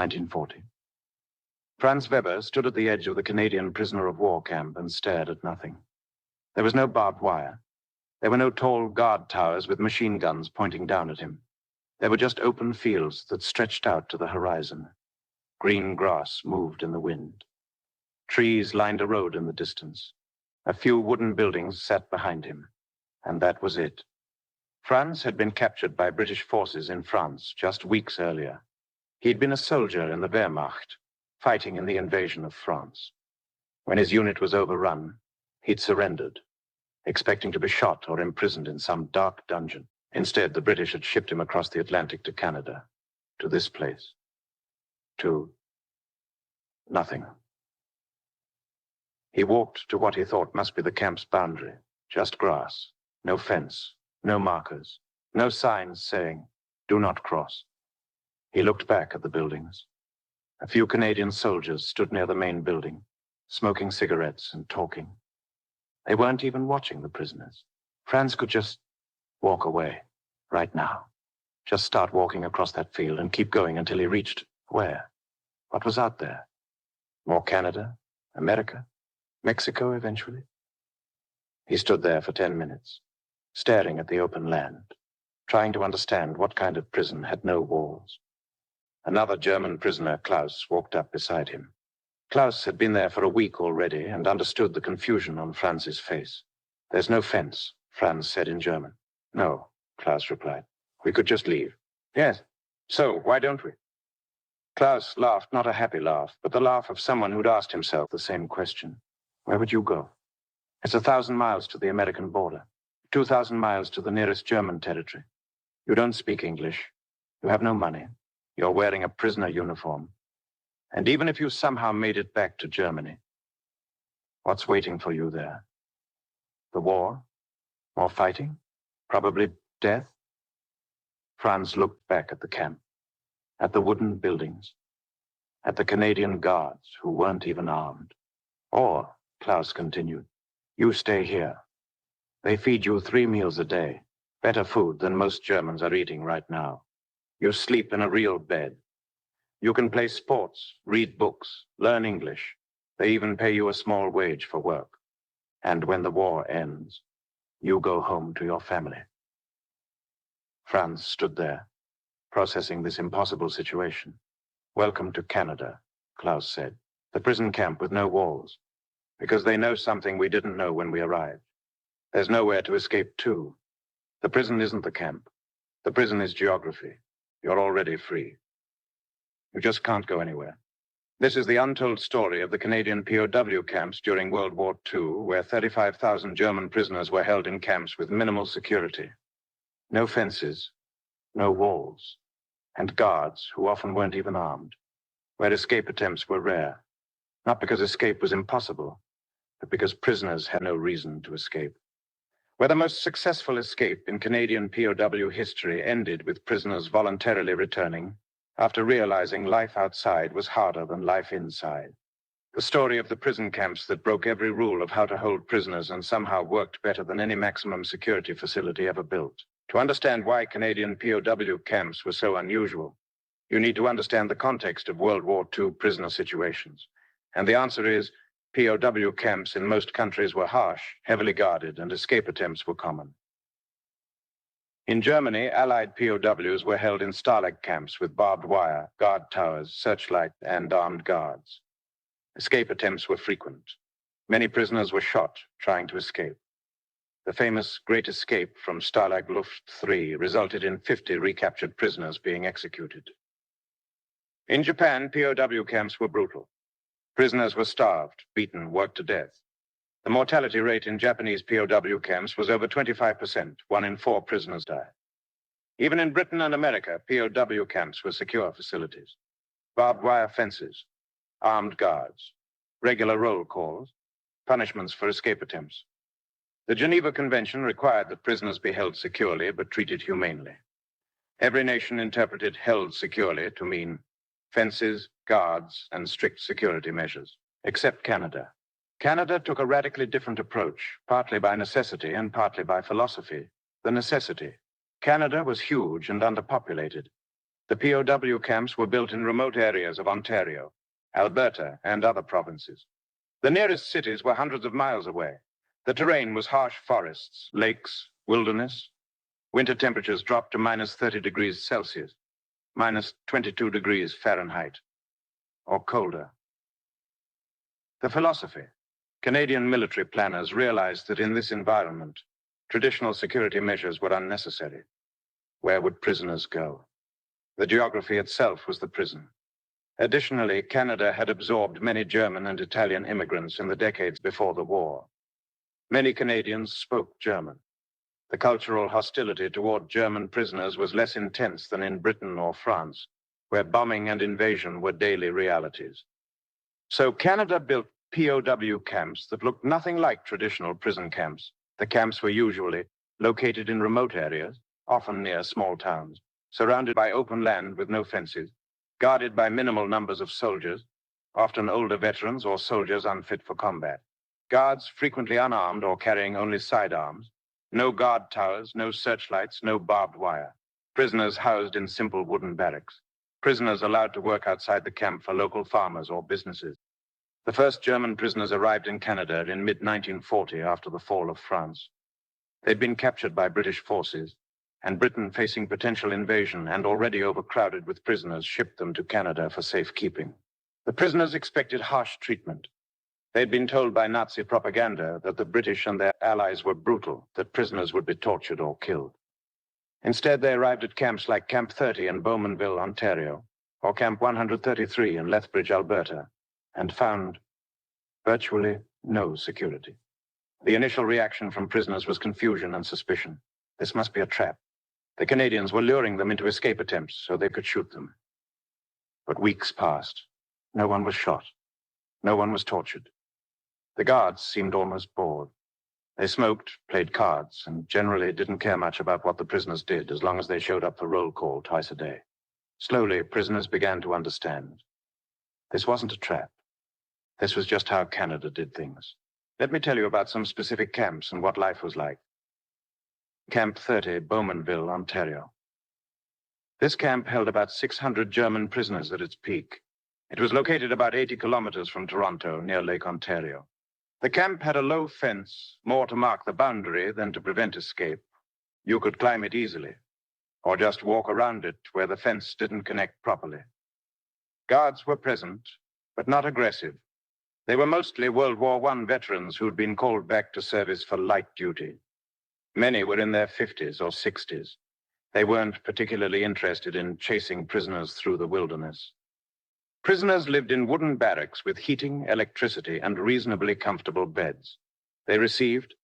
1940. Franz Weber stood at the edge of the Canadian prisoner of war camp and stared at nothing. There was no barbed wire. There were no tall guard towers with machine guns pointing down at him. There were just open fields that stretched out to the horizon. Green grass moved in the wind. Trees lined a road in the distance. A few wooden buildings sat behind him. And that was it. Franz had been captured by British forces in France just weeks earlier. He'd been a soldier in the Wehrmacht, fighting in the invasion of France. When his unit was overrun, he'd surrendered, expecting to be shot or imprisoned in some dark dungeon. Instead, the British had shipped him across the Atlantic to Canada, to this place, to nothing. He walked to what he thought must be the camp's boundary, just grass, no fence, no markers, no signs saying, "Do not cross." He looked back at the buildings. A few Canadian soldiers stood near the main building, smoking cigarettes and talking. They weren't even watching the prisoners. Franz could just walk away, right now. Just start walking across that field and keep going until he reached where? What was out there? More Canada? America? Mexico eventually? He stood there for 10 minutes, staring at the open land, trying to understand what kind of prison had no walls. Another German prisoner, Klaus, walked up beside him. Klaus had been there for a week already and understood the confusion on Franz's face. "There's no fence," Franz said in German. "No," Klaus replied. "We could just leave." "Yes. So, why don't we?" Klaus laughed, not a happy laugh, but the laugh of someone who'd asked himself the same question. "Where would you go?" "It's 1,000 miles to the American border, 2,000 miles to the nearest German territory. You don't speak English. You have no money. You're wearing a prisoner uniform. And even if you somehow made it back to Germany, what's waiting for you there? The war? More fighting? Probably death?" Franz looked back at the camp, at the wooden buildings, at the Canadian guards who weren't even armed. "Or," Klaus continued, "you stay here. They feed you 3 meals a day, better food than most Germans are eating right now. You sleep in a real bed. You can play sports, read books, learn English. They even pay you a small wage for work. And when the war ends, you go home to your family." Franz stood there, processing this impossible situation. "Welcome to Canada," Klaus said. "The prison camp with no walls. Because they know something we didn't know when we arrived. There's nowhere to escape to. The prison isn't the camp. The prison is geography. You're already free. You just can't go anywhere." This is the untold story of the Canadian POW camps during World War II, where 35,000 German prisoners were held in camps with minimal security. No fences, no walls, and guards who often weren't even armed, where escape attempts were rare, not because escape was impossible, but because prisoners had no reason to escape. Where the most successful escape in Canadian POW history ended with prisoners voluntarily returning after realizing life outside was harder than life inside. The story of the prison camps that broke every rule of how to hold prisoners and somehow worked better than any maximum security facility ever built. To understand why Canadian POW camps were so unusual, you need to understand the context of World War II prisoner situations. And the answer is, POW camps in most countries were harsh, heavily guarded, and escape attempts were common. In Germany, Allied POWs were held in Stalag camps with barbed wire, guard towers, searchlight, and armed guards. Escape attempts were frequent. Many prisoners were shot trying to escape. The famous Great Escape from Stalag Luft III resulted in 50 recaptured prisoners being executed. In Japan, POW camps were brutal. Prisoners were starved, beaten, worked to death. The mortality rate in Japanese POW camps was over 25%. 1 in 4 prisoners died. Even in Britain and America, POW camps were secure facilities. Barbed wire fences, armed guards, regular roll calls, punishments for escape attempts. The Geneva Convention required that prisoners be held securely but treated humanely. Every nation interpreted held securely to mean fences, guards, and strict security measures, except Canada. Canada took a radically different approach, partly by necessity and partly by philosophy. The necessity. Canada was huge and underpopulated. The POW camps were built in remote areas of Ontario, Alberta, and other provinces. The nearest cities were hundreds of miles away. The terrain was harsh forests, lakes, wilderness. Winter temperatures dropped to minus 30 degrees Celsius, minus 22 degrees Fahrenheit, or colder. The philosophy. Canadian military planners realized that in this environment, traditional security measures were unnecessary. Where would prisoners go? The geography itself was the prison. Additionally, Canada had absorbed many German and Italian immigrants in the decades before the war. Many Canadians spoke German. The cultural hostility toward German prisoners was less intense than in Britain or France, where bombing and invasion were daily realities. So Canada built POW camps that looked nothing like traditional prison camps. The camps were usually located in remote areas, often near small towns, surrounded by open land with no fences, guarded by minimal numbers of soldiers, often older veterans or soldiers unfit for combat. Guards frequently unarmed or carrying only sidearms. No guard towers, no searchlights, no barbed wire. Prisoners housed in simple wooden barracks. Prisoners allowed to work outside the camp for local farmers or businesses. The first German prisoners arrived in Canada in mid-1940 after the fall of France. They'd been captured by British forces, and Britain, facing potential invasion and already overcrowded with prisoners, shipped them to Canada for safekeeping. The prisoners expected harsh treatment. They'd been told by Nazi propaganda that the British and their allies were brutal, that prisoners would be tortured or killed. Instead, they arrived at camps like Camp 30 in Bowmanville, Ontario, or Camp 133 in Lethbridge, Alberta, and found virtually no security. The initial reaction from prisoners was confusion and suspicion. This must be a trap. The Canadians were luring them into escape attempts so they could shoot them. But weeks passed. No one was shot. No one was tortured. The guards seemed almost bored. They smoked, played cards, and generally didn't care much about what the prisoners did as long as they showed up for roll call twice a day. Slowly, prisoners began to understand. This wasn't a trap. This was just how Canada did things. Let me tell you about some specific camps and what life was like. Camp 30, Bowmanville, Ontario. This camp held about 600 German prisoners at its peak. It was located about 80 kilometers from Toronto, near Lake Ontario. The camp had a low fence, more to mark the boundary than to prevent escape. You could climb it easily, or just walk around it where the fence didn't connect properly. Guards were present, but not aggressive. They were mostly World War I veterans who'd been called back to service for light duty. Many were in their 50s or 60s. They weren't particularly interested in chasing prisoners through the wilderness. Prisoners lived in wooden barracks with heating, electricity, and reasonably comfortable beds. They received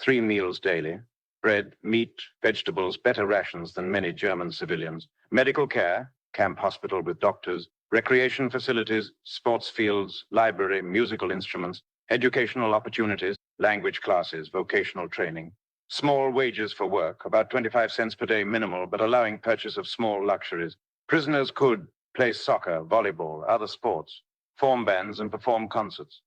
3 meals daily: bread, meat, vegetables, better rations than many German civilians, medical care, camp hospital with doctors, recreation facilities, sports fields, library, musical instruments, educational opportunities, language classes, vocational training, small wages for work, about 25 cents per day minimal, but allowing purchase of small luxuries. Prisoners could play soccer, volleyball, other sports, form bands and perform concerts,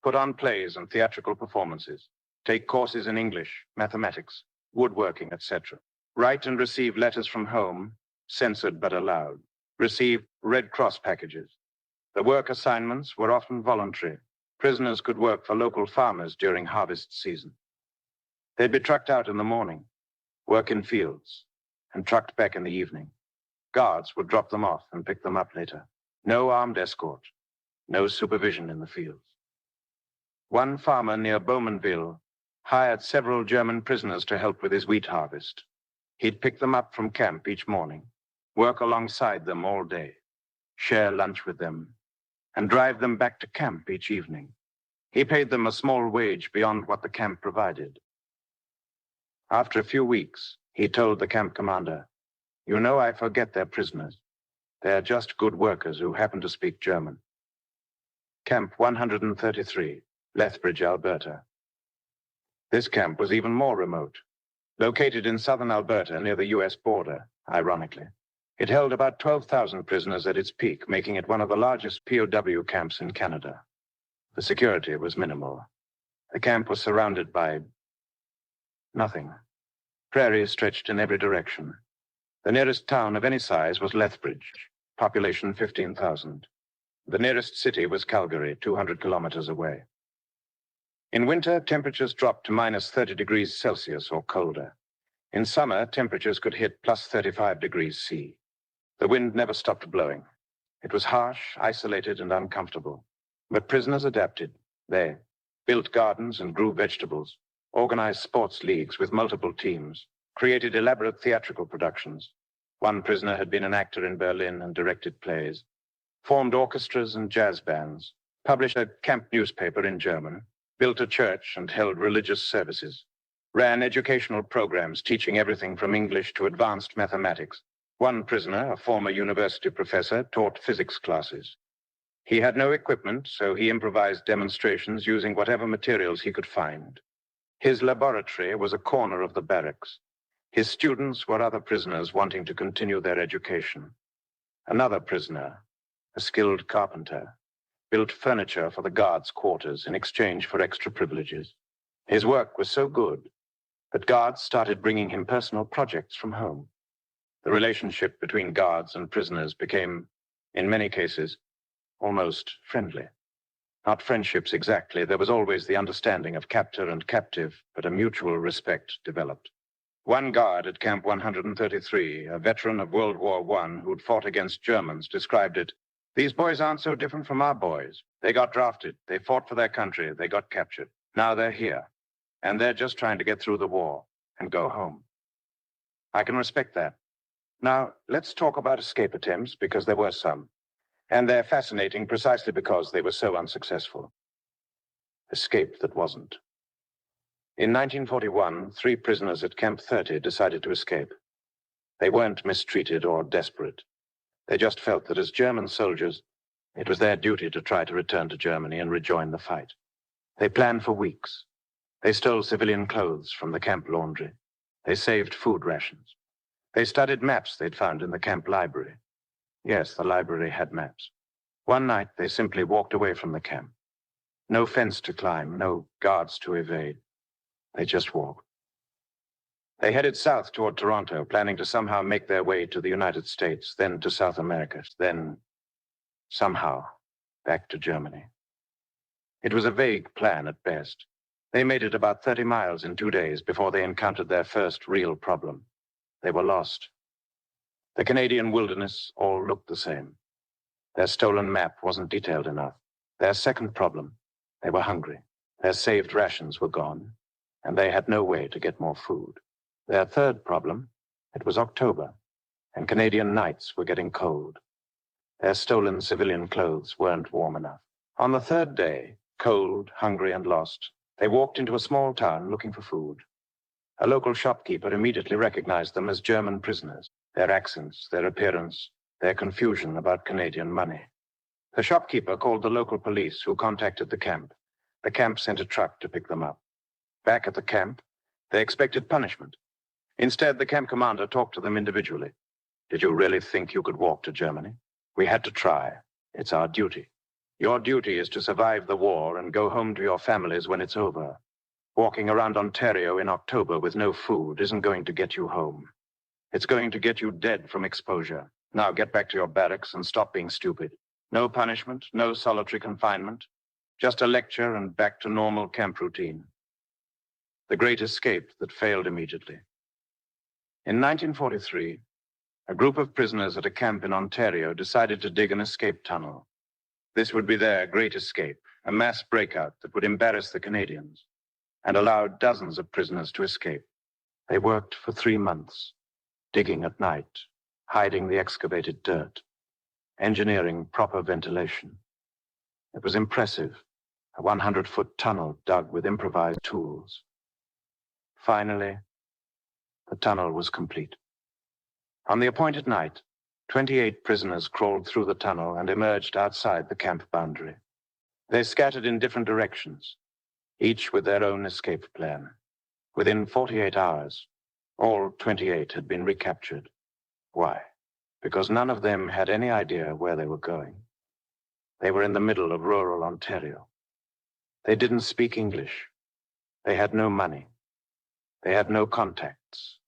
put on plays and theatrical performances, take courses in English, mathematics, woodworking, etc. Write and receive letters from home, censored but allowed. Receive Red Cross packages. The work assignments were often voluntary. Prisoners could work for local farmers during harvest season. They'd be trucked out in the morning, work in fields, and trucked back in the evening. Guards would drop them off and pick them up later. No armed escort, no supervision in the fields. One farmer near Bowmanville hired several German prisoners to help with his wheat harvest. He'd pick them up from camp each morning, work alongside them all day, share lunch with them, and drive them back to camp each evening. He paid them a small wage beyond what the camp provided. After a few weeks, he told the camp commander, "You know, I forget they're prisoners. They're just good workers who happen to speak German." Camp 133, Lethbridge, Alberta. This camp was even more remote. Located in southern Alberta near the US border, ironically. It held about 12,000 prisoners at its peak, making it one of the largest POW camps in Canada. The security was minimal. The camp was surrounded by nothing. Prairies stretched in every direction. The nearest town of any size was Lethbridge, population 15,000. The nearest city was Calgary, 200 kilometers away. In winter, temperatures dropped to minus 30 degrees Celsius or colder. In summer, temperatures could hit plus 35 degrees C. The wind never stopped blowing. It was harsh, isolated, and uncomfortable. But prisoners adapted. They built gardens and grew vegetables, organized sports leagues with multiple teams, created elaborate theatrical productions. One prisoner had been an actor in Berlin and directed plays, formed orchestras and jazz bands, published a camp newspaper in German, built a church and held religious services, ran educational programs teaching everything from English to advanced mathematics. One prisoner, a former university professor, taught physics classes. He had no equipment, so he improvised demonstrations using whatever materials he could find. His laboratory was a corner of the barracks. His students were other prisoners wanting to continue their education. Another prisoner, a skilled carpenter, built furniture for the guards' quarters in exchange for extra privileges. His work was so good that guards started bringing him personal projects from home. The relationship between guards and prisoners became, in many cases, almost friendly. Not friendships exactly. There was always the understanding of captor and captive, but a mutual respect developed. One guard at Camp 133, a veteran of World War I who'd fought against Germans, described it, "These boys aren't so different from our boys. They got drafted. They fought for their country. They got captured. Now they're here. And they're just trying to get through the war and go home." I can respect that. Now, let's talk about escape attempts, because there were some. And they're fascinating precisely because they were so unsuccessful. Escape that wasn't. In 1941, 3 prisoners at Camp 30 decided to escape. They weren't mistreated or desperate. They just felt that as German soldiers, it was their duty to try to return to Germany and rejoin the fight. They planned for weeks. They stole civilian clothes from the camp laundry. They saved food rations. They studied maps they'd found in the camp library. Yes, the library had maps. One night, they simply walked away from the camp. No fence to climb, no guards to evade. They just walked. They headed south toward Toronto, planning to somehow make their way to the United States, then to South America, then, somehow, back to Germany. It was a vague plan at best. They made it about 30 miles in 2 days before they encountered their first real problem. They were lost. The Canadian wilderness all looked the same. Their stolen map wasn't detailed enough. Their second problem, they were hungry. Their saved rations were gone, and they had no way to get more food. Their third problem, it was October, and Canadian nights were getting cold. Their stolen civilian clothes weren't warm enough. On the third day, cold, hungry, and lost, they walked into a small town looking for food. A local shopkeeper immediately recognized them as German prisoners, their accents, their appearance, their confusion about Canadian money. The shopkeeper called the local police, who contacted the camp. The camp sent a truck to pick them up. Back at the camp, they expected punishment. Instead, the camp commander talked to them individually. "Did you really think you could walk to Germany? We had to try. It's our duty. Your duty is to survive the war and go home to your families when it's over. Walking around Ontario in October with no food isn't going to get you home. It's going to get you dead from exposure. Now get back to your barracks and stop being stupid. No punishment, no solitary confinement. Just a lecture and back to normal camp routine." The great escape that failed immediately. In 1943, a group of prisoners at a camp in Ontario decided to dig an escape tunnel. This would be their great escape, a mass breakout that would embarrass the Canadians and allow dozens of prisoners to escape. They worked for 3 months, digging at night, hiding the excavated dirt, engineering proper ventilation. It was impressive, a 100-foot tunnel dug with improvised tools. Finally, the tunnel was complete. On the appointed night, 28 prisoners crawled through the tunnel and emerged outside the camp boundary. They scattered in different directions, each with their own escape plan. Within 48 hours, all 28 had been recaptured. Why? Because none of them had any idea where they were going. They were in the middle of rural Ontario. They didn't speak English. They had no money. They had no contacts.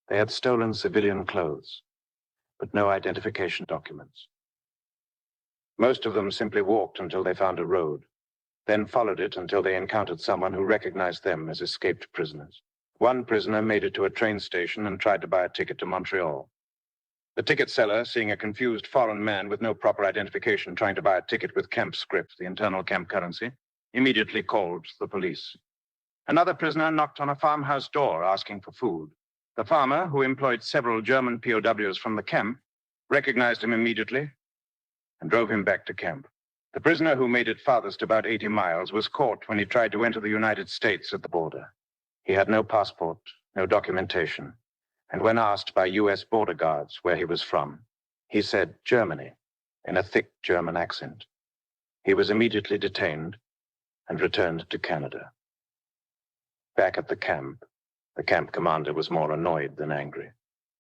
They had stolen civilian clothes, but no identification documents. Most of them simply walked until they found a road, then followed it until they encountered someone who recognized them as escaped prisoners. One prisoner made it to a train station and tried to buy a ticket to Montreal. The ticket seller, seeing a confused foreign man with no proper identification trying to buy a ticket with camp script, the internal camp currency, immediately called the police. Another prisoner knocked on a farmhouse door asking for food. The farmer, who employed several German POWs from the camp, recognized him immediately and drove him back to camp. The prisoner who made it farthest about 80 miles was caught when he tried to enter the United States at the border. He had no passport, no documentation, and when asked by U.S. border guards where he was from, he said Germany in a thick German accent. He was immediately detained and returned to Canada. Back at the camp commander was more annoyed than angry.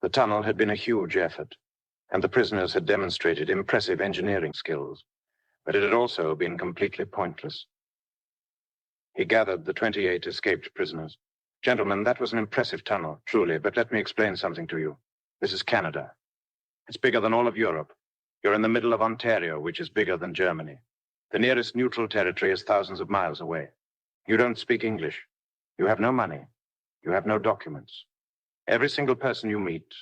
The tunnel had been a huge effort, and the prisoners had demonstrated impressive engineering skills, but it had also been completely pointless. He gathered the 28 escaped prisoners. Gentlemen, that was an impressive tunnel, truly, but let me explain something to you. This is Canada. It's bigger than all of Europe. You're in the middle of Ontario, which is bigger than Germany. The nearest neutral territory is thousands of miles away. You don't speak English. You have no money. You have no documents. Every single person you meet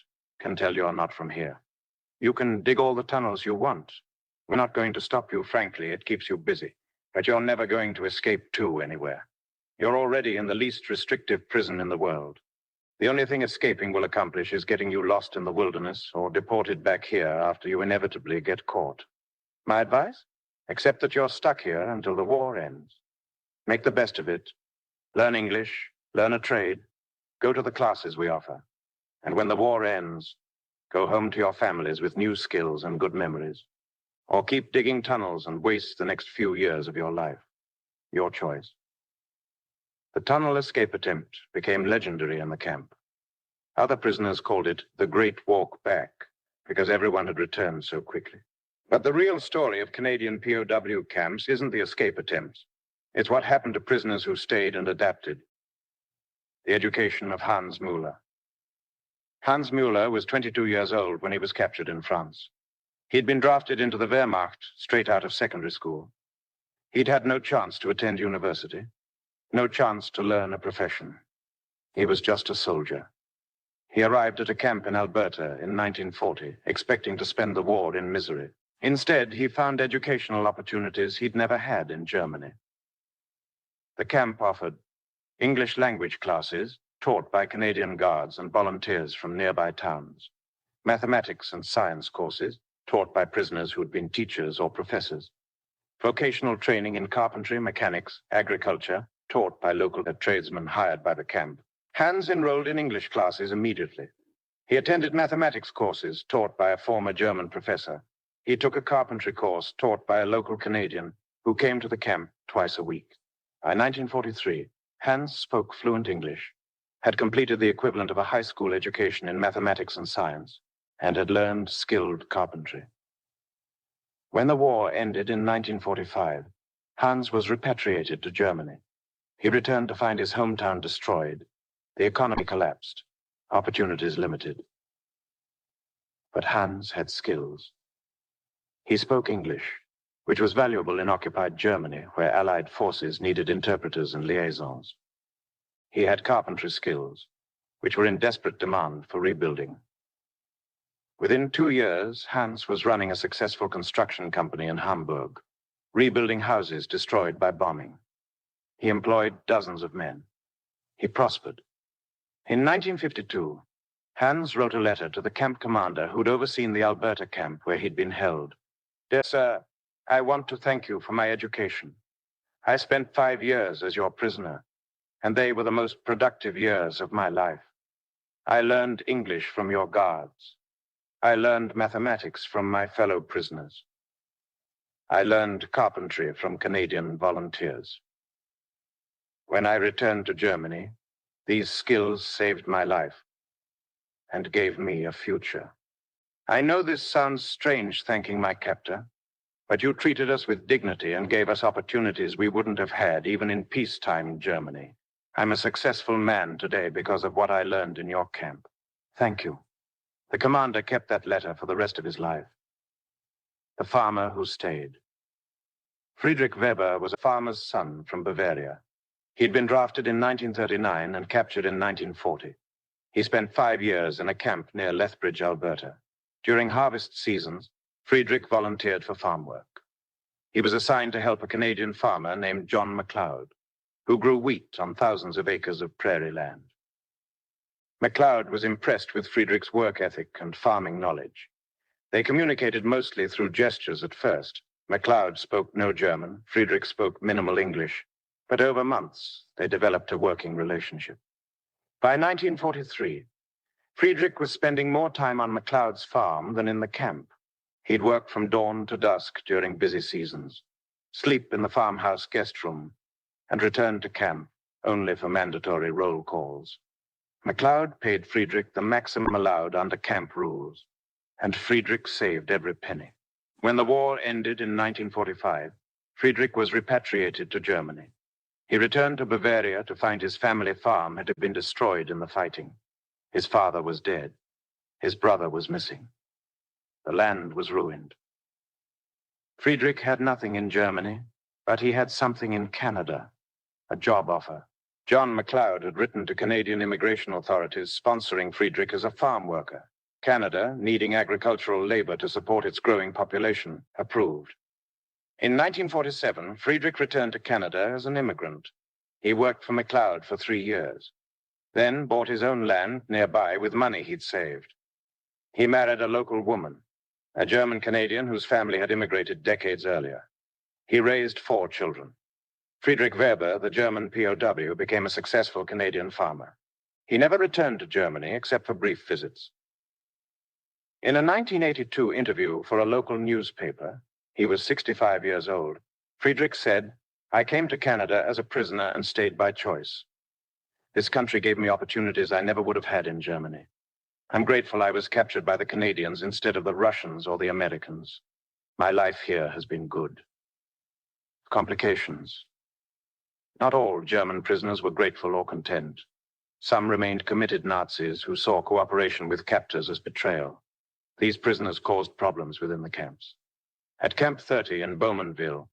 can tell you're not from here. You can dig all the tunnels you want. We're not going to stop you, frankly. It keeps you busy. But you're never going to escape to anywhere. You're already in the least restrictive prison in the world. The only thing escaping will accomplish is getting you lost in the wilderness or deported back here after you inevitably get caught. My advice? Accept that you're stuck here until the war ends. Make the best of it. Learn English, learn a trade, go to the classes we offer. And when the war ends, go home to your families with new skills and good memories. Or keep digging tunnels and waste the next few years of your life. Your choice. The tunnel escape attempt became legendary in the camp. Other prisoners called it the Great Walk Back because everyone had returned so quickly. But the real story of Canadian POW camps isn't the escape attempts. It's what happened to prisoners who stayed and adapted. The education of Hans Müller. Hans Müller was 22 years old when he was captured in France. He'd been drafted into the Wehrmacht straight out of secondary school. He'd had no chance to attend university, no chance to learn a profession. He was just a soldier. He arrived at a camp in Alberta in 1940, expecting to spend the war in misery. Instead, he found educational opportunities he'd never had in Germany. The camp offered English language classes taught by Canadian guards and volunteers from nearby towns, mathematics and science courses taught by prisoners who'd been teachers or professors, vocational training in carpentry, mechanics, agriculture, taught by local tradesmen hired by the camp. Hans enrolled in English classes immediately. He attended mathematics courses taught by a former German professor. He took a carpentry course taught by a local Canadian who came to the camp twice a week. By 1943, Hans spoke fluent English, had completed the equivalent of a high school education in mathematics and science, and had learned skilled carpentry. When the war ended in 1945, Hans was repatriated to Germany. He returned to find his hometown destroyed. The economy collapsed, opportunities limited. But Hans had skills. He spoke English, which was valuable in occupied Germany, where Allied forces needed interpreters and liaisons. He had carpentry skills, which were in desperate demand for rebuilding. Within 2 years, Hans was running a successful construction company in Hamburg, rebuilding houses destroyed by bombing. He employed dozens of men. He prospered. In 1952, Hans wrote a letter to the camp commander who'd overseen the Alberta camp where he'd been held. Dear sir, I want to thank you for my education. I spent 5 years as your prisoner, and they were the most productive years of my life. I learned English from your guards. I learned mathematics from my fellow prisoners. I learned carpentry from Canadian volunteers. When I returned to Germany, these skills saved my life and gave me a future. I know this sounds strange thanking my captor, but you treated us with dignity and gave us opportunities we wouldn't have had even in peacetime Germany. I'm a successful man today because of what I learned in your camp. Thank you. The commander kept that letter for the rest of his life. The farmer who stayed. Friedrich Weber was a farmer's son from Bavaria. He'd been drafted in 1939 and captured in 1940. He spent 5 years in a camp near Lethbridge, Alberta. During harvest seasons, Friedrich volunteered for farm work. He was assigned to help a Canadian farmer named John MacLeod, who grew wheat on thousands of acres of prairie land. MacLeod was impressed with Friedrich's work ethic and farming knowledge. They communicated mostly through gestures at first. MacLeod spoke no German, Friedrich spoke minimal English, but over months they developed a working relationship. By 1943, Friedrich was spending more time on MacLeod's farm than in the camp. He'd work from dawn to dusk during busy seasons, sleep in the farmhouse guest room, and return to camp only for mandatory roll calls. MacLeod paid Friedrich the maximum allowed under camp rules, and Friedrich saved every penny. When the war ended in 1945, Friedrich was repatriated to Germany. He returned to Bavaria to find his family farm had been destroyed in the fighting. His father was dead. His brother was missing. The land was ruined. Friedrich had nothing in Germany, but he had something in Canada, a job offer. John MacLeod had written to Canadian immigration authorities sponsoring Friedrich as a farm worker. Canada, needing agricultural labor to support its growing population, approved. In 1947, Friedrich returned to Canada as an immigrant. He worked for MacLeod for 3 years, then bought his own land nearby with money he'd saved. He married a local woman, a German-Canadian whose family had immigrated decades earlier. He raised 4 children. Friedrich Weber, the German POW, became a successful Canadian farmer. He never returned to Germany except for brief visits. In a 1982 interview for a local newspaper, he was 65 years old, Friedrich said, "I came to Canada as a prisoner and stayed by choice. This country gave me opportunities I never would have had in Germany. I'm grateful I was captured by the Canadians instead of the Russians or the Americans. My life here has been good." Complications. Not all German prisoners were grateful or content. Some remained committed Nazis who saw cooperation with captors as betrayal. These prisoners caused problems within the camps. At Camp 30 in Bowmanville,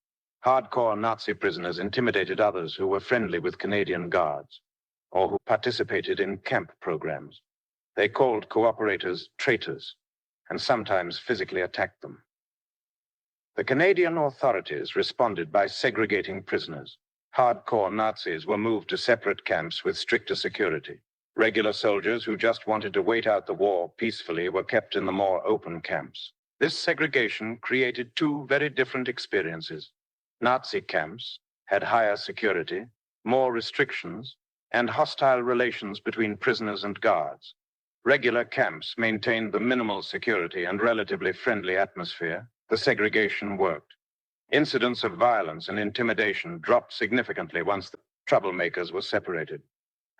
hardcore Nazi prisoners intimidated others who were friendly with Canadian guards or who participated in camp programs. They called cooperators traitors and sometimes physically attacked them. The Canadian authorities responded by segregating prisoners. Hardcore Nazis were moved to separate camps with stricter security. Regular soldiers who just wanted to wait out the war peacefully were kept in the more open camps. This segregation created 2 very different experiences. Nazi camps had higher security, more restrictions, and hostile relations between prisoners and guards. Regular camps maintained the minimal security and relatively friendly atmosphere. The segregation worked. Incidents of violence and intimidation dropped significantly once the troublemakers were separated.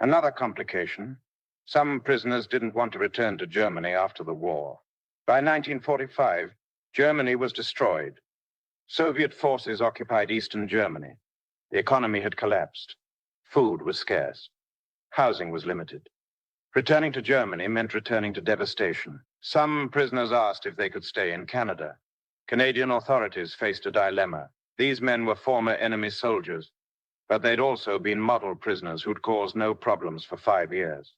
Another complication, some prisoners didn't want to return to Germany after the war. By 1945, Germany was destroyed. Soviet forces occupied Eastern Germany. The economy had collapsed. Food was scarce. Housing was limited. Returning to Germany meant returning to devastation. Some prisoners asked if they could stay in Canada. Canadian authorities faced a dilemma. These men were former enemy soldiers, but they'd also been model prisoners who'd caused no problems for 5 years.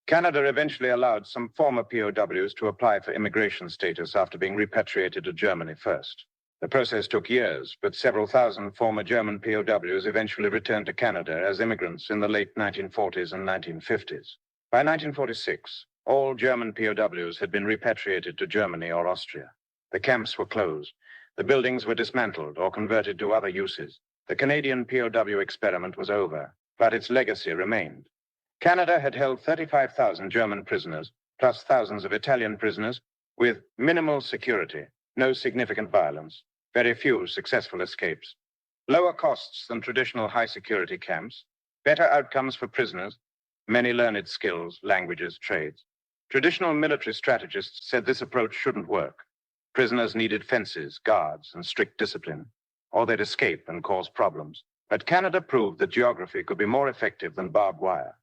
Canada eventually allowed some former POWs to apply for immigration status after being repatriated to Germany first. The process took years, but several thousand former German POWs eventually returned to Canada as immigrants in the late 1940s and 1950s. By 1946, all German POWs had been repatriated to Germany or Austria. The camps were closed. The buildings were dismantled or converted to other uses. The Canadian POW experiment was over, but its legacy remained. Canada had held 35,000 German prisoners, plus thousands of Italian prisoners, with minimal security, no significant violence, very few successful escapes. Lower costs than traditional high-security camps, better outcomes for prisoners, many learned skills, languages, trades. Traditional military strategists said this approach shouldn't work. Prisoners needed fences, guards, and strict discipline, or they'd escape and cause problems. But Canada proved that geography could be more effective than barbed wire.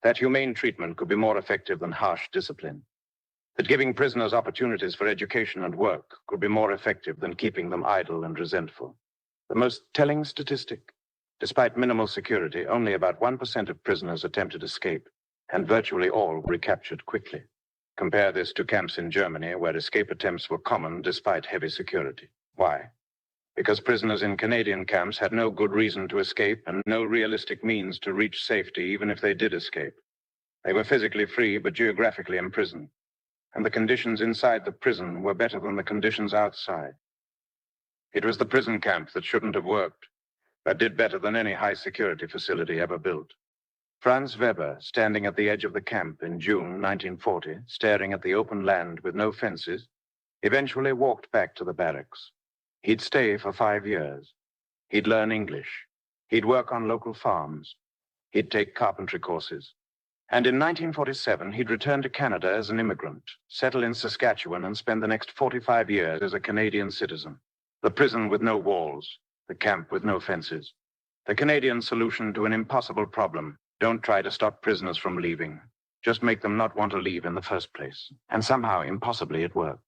that humane treatment could be more effective than harsh discipline, that giving prisoners opportunities for education and work could be more effective than keeping them idle and resentful. The most telling statistic: despite minimal security, only about 1% of prisoners attempted escape, and virtually all were recaptured quickly. Compare this to camps in Germany, where escape attempts were common despite heavy security. Why? Because prisoners in Canadian camps had no good reason to escape and no realistic means to reach safety even if they did escape. They were physically free but geographically imprisoned, and the conditions inside the prison were better than the conditions outside. It was the prison camp that shouldn't have worked, but did better than any high-security facility ever built. Franz Weber, standing at the edge of the camp in June 1940, staring at the open land with no fences, eventually walked back to the barracks. He'd stay for 5 years. He'd learn English. He'd work on local farms. He'd take carpentry courses. And in 1947, he'd return to Canada as an immigrant, settle in Saskatchewan, and spend the next 45 years as a Canadian citizen. The prison with no walls, the camp with no fences. The Canadian solution to an impossible problem. Don't try to stop prisoners from leaving. Just make them not want to leave in the first place. And somehow, impossibly, it worked.